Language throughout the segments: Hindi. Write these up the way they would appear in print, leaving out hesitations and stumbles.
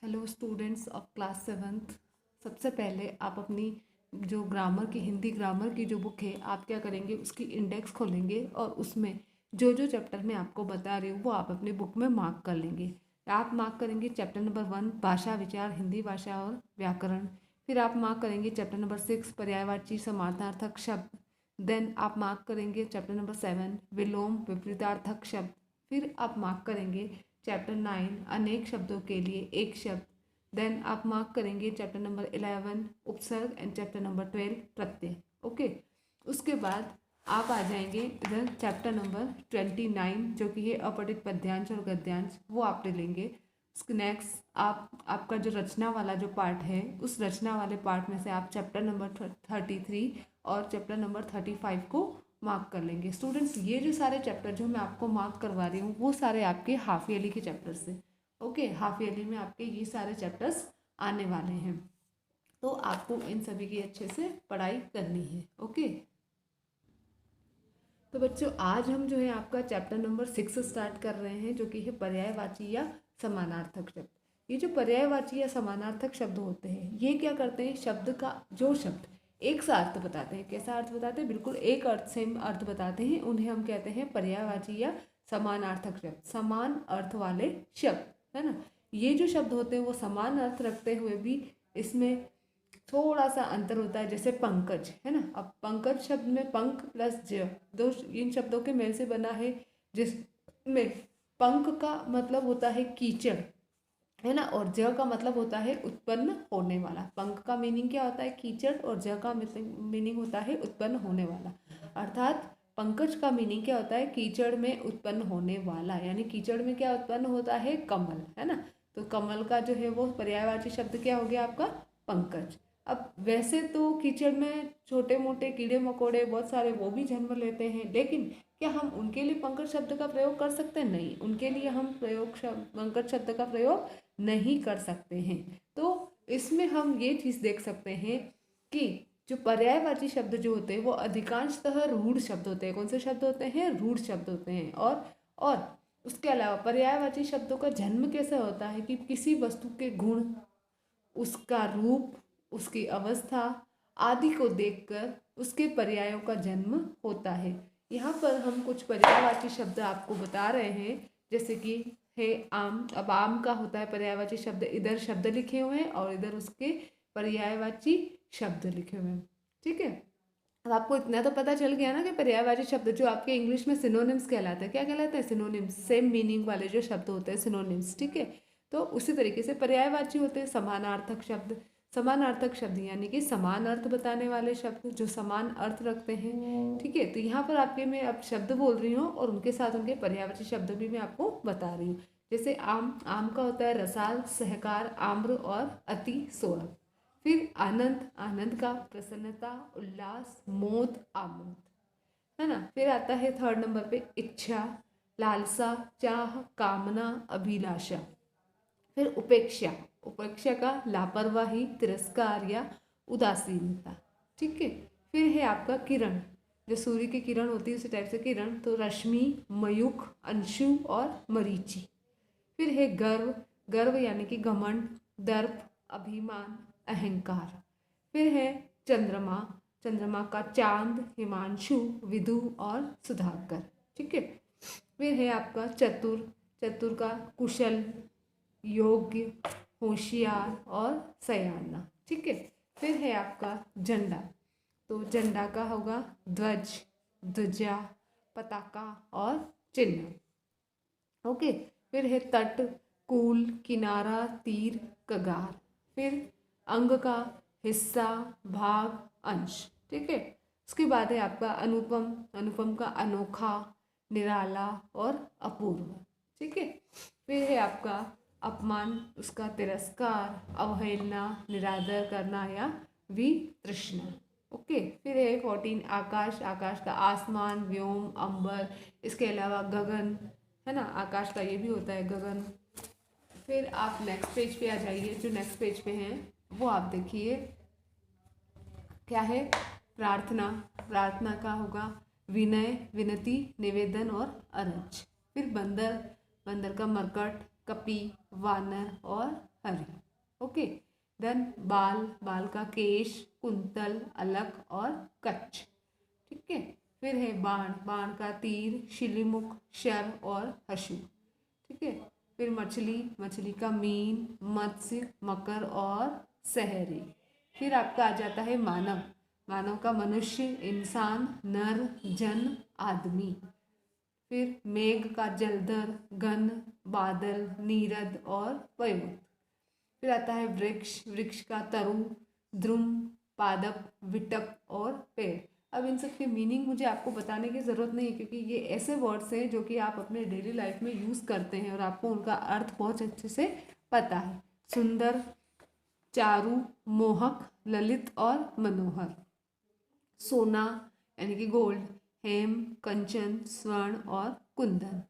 Hello students of class seventh. सबसे पहले आप अपनी जो ग्रामर की हिंदी ग्रामर की जो बुक है आप क्या करेंगे, उसकी इंडेक्स खोलेंगे और उसमें जो जो चैप्टर मैं आपको बता रही हूँ वो आप अपनी बुक में मार्क कर लेंगे। आप मार्क करेंगे चैप्टर नंबर 1 भाषा विचार हिंदी भाषा और व्याकरण। फिर आप मार्क करेंगे चैप्टर नंबर 6 पर्यायवाची समानार्थक शब्द। देन आप मार्क करेंगे चैप्टर नंबर 7 विलोम विपरीतार्थक शब्द। फिर आप मार्क करेंगे चैप्टर 9 अनेक शब्दों के लिए एक शब्द। देन आप मार्क करेंगे चैप्टर नंबर 11 उपसर्ग and chapter number 12 Pratyaya. Okay, उसके बाद आप आ जाएंगे इधर चैप्टर नंबर 29 जो कि है अपठित पद्यांश और गद्यांश, वो आप ले लेंगे। उसके नेक्स्ट आपका जो रचना वाला जो पार्ट है उस रचना वाले पार्ट में से आप चैप्टर नंबर 33 और चैप्टर नंबर 35 को मार्क कर लेंगे। स्टूडेंट्स, ये जो सारे चैप्टर जो मैं आपको मार्क करवा रही हूँ वो सारे आपके हाफ ईयरली के चैप्टर्स हैं। ओके, हाफ ईयरली में आपके ये सारे चैप्टर्स आने वाले हैं, तो आपको इन सभी की अच्छे से पढ़ाई करनी है। ओके, तो बच्चों आज हम जो है आपका चैप्टर नंबर 6 स्टार्ट कर रहे हैं जो कि है पर्यायवाची या समानार्थक शब्द। ये जो पर्यायवाची या समानार्थक शब्द होते हैं ये क्या करते हैं, शब्द का जो शब्द एक सा अर्थ बताते हैं। कैसा अर्थ बताते हैं, बिल्कुल एक अर्थ सेम अर्थ बताते हैं, उन्हें हम कहते हैं पर्यायवाची या समानार्थक शब्द। समान अर्थ वाले शब्द, है ना। ये जो शब्द होते हैं वो समान अर्थ रखते हुए भी इसमें थोड़ा सा अंतर होता है। जैसे पंकज, है ना। अब पंकज शब्द में पंख प्लस ज, दो इन शब्दों के मेल से बना है, जिसमें पंख का मतलब होता है कीचड़, है ना, और ज का मतलब होता है उत्पन्न होने वाला। पंख का मीनिंग क्या होता है, कीचड़, और ज का मीनिंग होता है उत्पन्न होने वाला। अर्थात पंकज का मीनिंग क्या होता है, कीचड़ में उत्पन्न होने वाला, यानी कीचड़ में क्या उत्पन्न होता है, कमल, है ना। तो कमल का जो है वो पर्यायवाची शब्द क्या हो गया आपका, पंकज। अब वैसे तो कीचड़ में छोटे मोटे कीड़े मकोड़े बहुत सारे वो भी जन्म लेते हैं, लेकिन क्या हम उनके लिए पंकज शब्द का प्रयोग कर सकते हैं, नहीं। उनके लिए हम पंकज शब्द का प्रयोग नहीं कर सकते हैं। तो इसमें हम ये चीज़ देख सकते हैं कि जो पर्यायवाची शब्द जो होते हैं वो अधिकांशतः रूढ़ शब्द होते हैं। कौन से शब्द होते हैं, रूढ़ शब्द होते हैं। और उसके अलावा पर्यायवाची शब्दों का जन्म कैसे होता है कि किसी वस्तु के गुण, उसका रूप, उसकी अवस्था आदि को देखकर उसके पर्यायों का जन्म होता है। यहाँ पर हम कुछ पर्यायवाची शब्द आपको बता रहे हैं, जैसे कि है आम। अब आम का होता है पर्यायवाची शब्द, इधर शब्द लिखे हुए हैं और इधर उसके पर्यायवाची शब्द लिखे हुए हैं, ठीक है। अब आपको इतना तो पता चल गया ना कि पर्यायवाची शब्द जो आपके इंग्लिश में सिनोनिम्स कहलाते हैं, क्या कहलाते हैं, सिनोनिम्स, सेम मीनिंग वाले जो शब्द होते हैं सिनोनिम्स, ठीक है। तो उसी तरीके से पर्यायवाची होते हैं समानार्थक शब्द। समानार्थक शब्द यानी कि समान अर्थ बताने वाले शब्द जो समान अर्थ रखते हैं, ठीक है। तो यहाँ पर आपके मैं अब शब्द बोल रही हूँ और उनके साथ उनके पर्यायवाची शब्द भी मैं आपको बता रही हूँ। जैसे आम, आम का होता है रसाल, सहकार, आम्र और अति सोलह। फिर आनंद, आनंद का प्रसन्नता, उल्लास, मोद, आमोद, है ना। फिर आता है थर्ड नंबर पे इच्छा, लालसा, चाह, कामना, अभिलाषा। फिर उपेक्षा, उपेक्षा का लापरवाही, तिरस्कार या उदासीनता, ठीक है। फिर है आपका किरण, जो सूर्य की किरण होती है उसी टाइप से किरण, तो रश्मि, मयूख, अंशु और मरीचि। फिर है गर्व, गर्व यानी कि घमंड, दर्प, अभिमान, अहंकार। फिर है चंद्रमा, चंद्रमा का चांद, हिमांशु, विदु और सुधाकर, ठीक है। फिर है आपका चतुर, चतुर का कुशल, योग्य, होशियार और सयाना, ठीक है। फिर है आपका झंडा, तो झंडा का होगा ध्वज, ध्वजा, पताका और चिन्ह, ओके। फिर है तट, कूल, किनारा, तीर, कगार। फिर अंग का हिस्सा, भाग, अंश, ठीक है। उसके बाद है आपका अनुपम, अनुपम का अनोखा, निराला और अपूर्व, ठीक है। फिर है आपका अपमान, उसका तिरस्कार, अवहेलना, निरादर करना या वितृष्णा, ओके। फिर है 14 आकाश, आकाश का आसमान, व्योम, अंबर, इसके अलावा गगन, है ना, आकाश का ये भी होता है गगन। फिर आप नेक्स्ट पेज पे आ जाइए, जो नेक्स्ट पेज पे हैं वो आप देखिए क्या है, प्रार्थना, प्रार्थना का होगा विनय, विनती, निवेदन और अरज। फिर बंदर, बंदर का मरकट, कपि, वानर और हरि। ओके। देन बाल, बाल का केश, कुंतल, अलक और कच्छ। ठीक है। फिर है बाण, बाण का तीर, शिलीमुख, शर और हशु। ठीक है। फिर मछली, मछली का मीन, मत्स्य, मकर और सहरी। फिर आपका आ जाता है मानव, मानव का मनुष्य, इंसान, नर, जन, आदमी। फिर मेघ का जलधर, घन, बादल, नीरद और पयोत। फिर आता है वृक्ष, वृक्ष का तरु, द्रुम, पादप, विटप और पेड़। अब इन सब के मीनिंग मुझे आपको बताने की ज़रूरत नहीं है, क्योंकि ये ऐसे वर्ड्स हैं जो कि आप अपने डेली लाइफ में यूज़ करते हैं और आपको उनका अर्थ बहुत अच्छे से पता है। सुंदर, चारु, मोहक, ललित और मनोहर। सोना यानी कि गोल्ड, हेम, कंचन, स्वर्ण और कुंदन।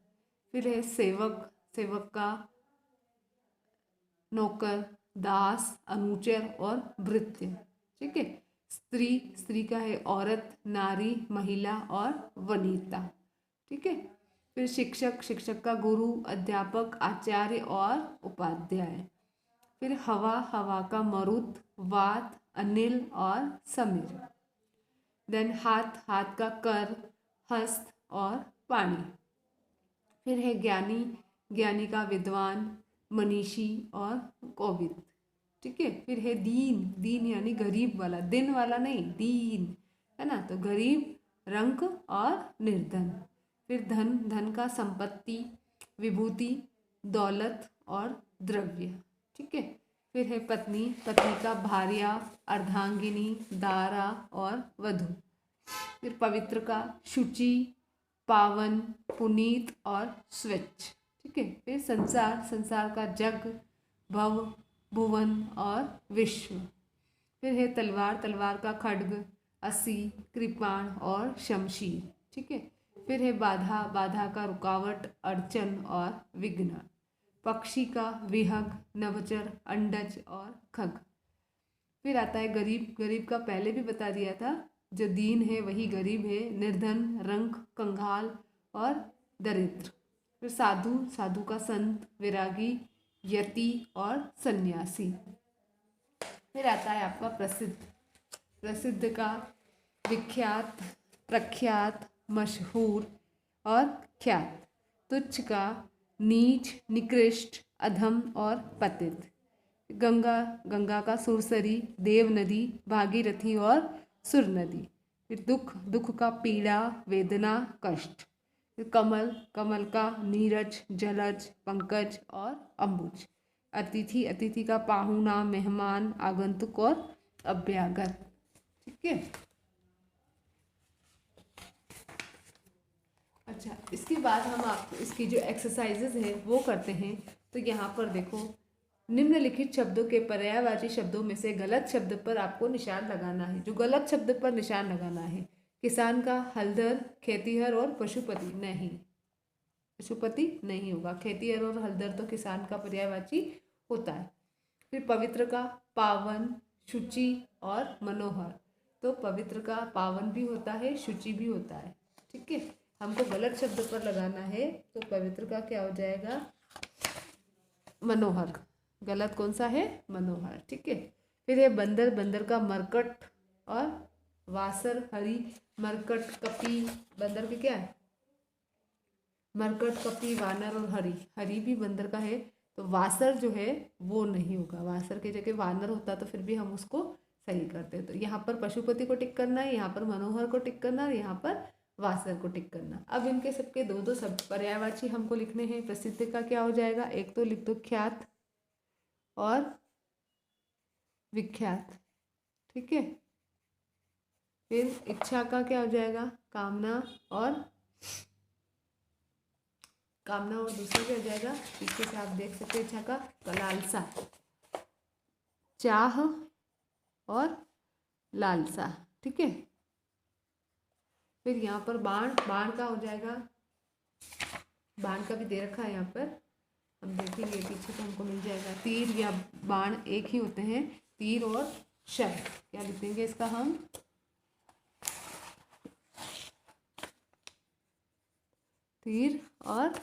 फिर है सेवक, सेवक का नौकर, दास, अनुचर और भृत्य। ठीक है। स्त्री, स्त्री का है औरत, नारी, महिला और वनिता। ठीक है। फिर शिक्षक, शिक्षक का गुरु, अध्यापक, आचार्य और उपाध्याय। फिर हवा, हवा का मरुत, वात, अनिल और समीर। देन हाथ, हाथ का कर, हस्त और पाणी। फिर है ज्ञानी, ज्ञानी का विद्वान, मनीषी और कोविद। ठीक है। फिर है दीन, दीन यानी गरीब वाला, दिन वाला नहीं, दीन है ना, तो गरीब, रंक और निर्धन। फिर धन, धन का संपत्ति, विभूति, दौलत और द्रव्य। ठीक है। फिर है पत्नी, पत्नी का भार्या, अर्धांगिनी, दारा और वधु। फिर पवित्र का शुचि, पावन, पुनीत और स्वच्छ। ठीक है। फिर संसार, संसार का जग, भव, भुवन और विश्व। फिर है तलवार, तलवार का खड्ग, असी, कृपाण और शमशीर। ठीक है। फिर है बाधा, बाधा का रुकावट, अड़चन और विघ्न। पक्षी का विहग, नभचर, अंडज और खग। फिर आता है गरीब, गरीब का पहले भी बता दिया था, जो दीन है वही गरीब है, निर्धन, रंक, कंगाल और दरिद्र। फिर साधु, साधु का संत, विरागी, यति और सन्यासी। फिर आता है आपका प्रसिद्ध, प्रसिद्ध का विख्यात, प्रख्यात, मशहूर और ख्यात। तुच्छ का नीच, निकृष्ट, अधम और पतित। गंगा, गंगा का सुरसरी, देव नदी, भागीरथी और सुर नदी। फिर दुख, दुख का पीड़ा, वेदना, कष्ट। फिर कमल, कमल का नीरज, जलज, पंकज और अम्बुज। अतिथि, अतिथि का पाहुना, मेहमान, आगंतुक और अभ्यागत। ठीक है। अच्छा, इसके बाद हम आपको इसकी जो एक्सरसाइजेज हैं वो करते हैं। तो यहाँ पर देखो, निम्नलिखित शब्दों के पर्यायवाची शब्दों में से गलत शब्द पर आपको निशान लगाना है। जो गलत शब्द पर निशान लगाना है, किसान का हलधर, खेतीहर और पशुपति नहीं, पशुपति नहीं होगा। खेतीहर और हलधर तो किसान का पर्यायवाची होता है। फिर पवित्र का पावन, शुचि और मनोहर। तो पवित्र का पावन भी होता है, शुचि भी होता है। ठीक है। हमको गलत शब्द पर लगाना है, तो पवित्र का क्या हो जाएगा, मनोहर। गलत कौन सा है, मनोहर। ठीक है। फिर है बंदर, बंदर का मरकट और वासर, हरि, मरकट, कपि, बंदर के क्या है, मरकट, कपि, वानर और हरि। हरि भी बंदर का है, तो वासर जो है वो नहीं होगा। वासर की जगह वानर होता तो फिर भी हम उसको सही करते। तो यहाँ पर पशुपति को टिक करना है, यहाँ पर मनोहर को टिक करना है, यहाँ पर वासर को टिक करना। अब इनके सबके दो दो शब्द पर्यायवाची हमको लिखने हैं। प्रसिद्ध का क्या हो जाएगा, एक तो लिख दो ख्यात और विख्यात। ठीक है। फिर इच्छा का क्या हो जाएगा, कामना और कामना, और दूसरा क्या हो जाएगा, पीछे से आप देख सकते हैं, इच्छा का लालसा, चाह और लालसा। ठीक है। फिर यहाँ पर बाण, बाण का हो जाएगा, बाण का भी दे रखा है यहाँ पर, हम देखेंगे पीछे तो हमको मिल जाएगा। तीर या बाण एक ही होते हैं, तीर और शर। क्या लिखेंगे इसका हम, तीर और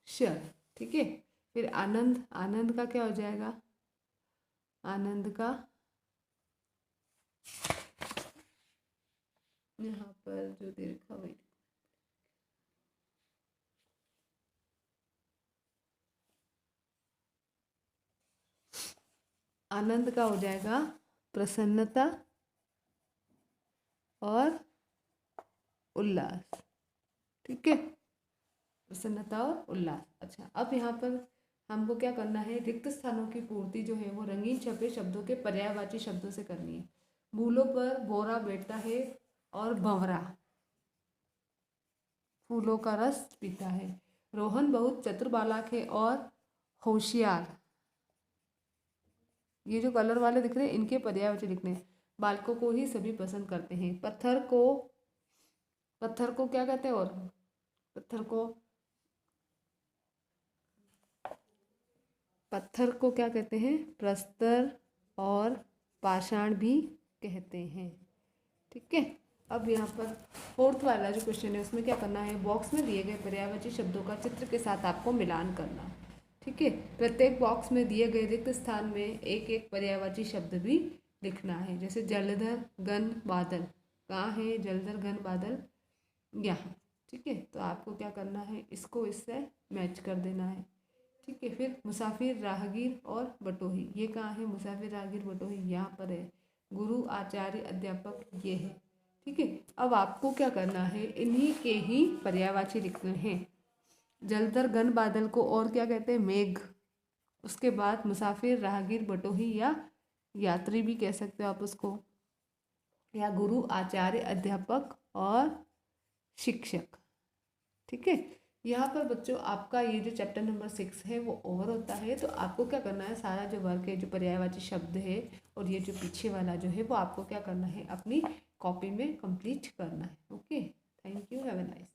शर। ठीक है। फिर आनंद, आनंद का क्या हो जाएगा, आनंद का यहाँ पर जो दे रखा वही, आनंद का हो जाएगा प्रसन्नता और उल्लास, ठीक है, प्रसन्नता और उल्लास। अच्छा, अब यहाँ पर हमको क्या करना है, रिक्त स्थानों की पूर्ति जो है वो रंगीन छपे शब्दों के पर्यायवाची शब्दों से करनी है। फूलों पर बोरा बैठता है और भंवरा फूलों का रस पीता है। रोहन बहुत चतुर बालक है और होशियार, ये जो कलर वाले दिख रहे हैं इनके पर्यायवाची लिखने हैं। बालकों को ही सभी पसंद करते हैं। पत्थर को क्या कहते हैं, और पत्थर को क्या कहते हैं, प्रस्तर और पाषाण भी कहते हैं, ठीक है। अब यहाँ पर फोर्थ वाला जो क्वेश्चन है उसमें क्या करना है, बॉक्स में दिए गए पर्यायवाची शब्दों का चित्र के साथ आपको मिलान करना, ठीक है। प्रत्येक बॉक्स में दिए गए रिक्त स्थान में एक एक पर्यायवाची शब्द भी लिखना है। जैसे जलधर घन बादल, कहाँ है जलधर घन बादल, यहाँ, ठीक है। तो आपको क्या करना है, इसको इससे मैच कर देना है, ठीक है। फिर मुसाफिर राहगीर और बटोही, ये कहाँ है, मुसाफिर राहगीर बटोही यहाँ पर है। गुरु आचार्य अध्यापक ये है, ठीक है। अब आपको क्या करना है, इन्हीं के ही पर्यायवाची लिखने हैं। जलधर घन बादल को और क्या कहते हैं, मेघ। उसके बाद मुसाफिर राहगीर बटोही या यात्री भी कह सकते हो आप उसको, या गुरु आचार्य अध्यापक और शिक्षक, ठीक है। यहाँ पर बच्चों आपका ये जो चैप्टर नंबर 6 है वो ओवर होता है। तो आपको क्या करना है, सारा जो वर्क है, जो पर्यायवाची शब्द है और ये जो पीछे वाला जो है वो आपको क्या करना है, अपनी कॉपी में कंप्लीट करना है। Okay, thank you, have a nice.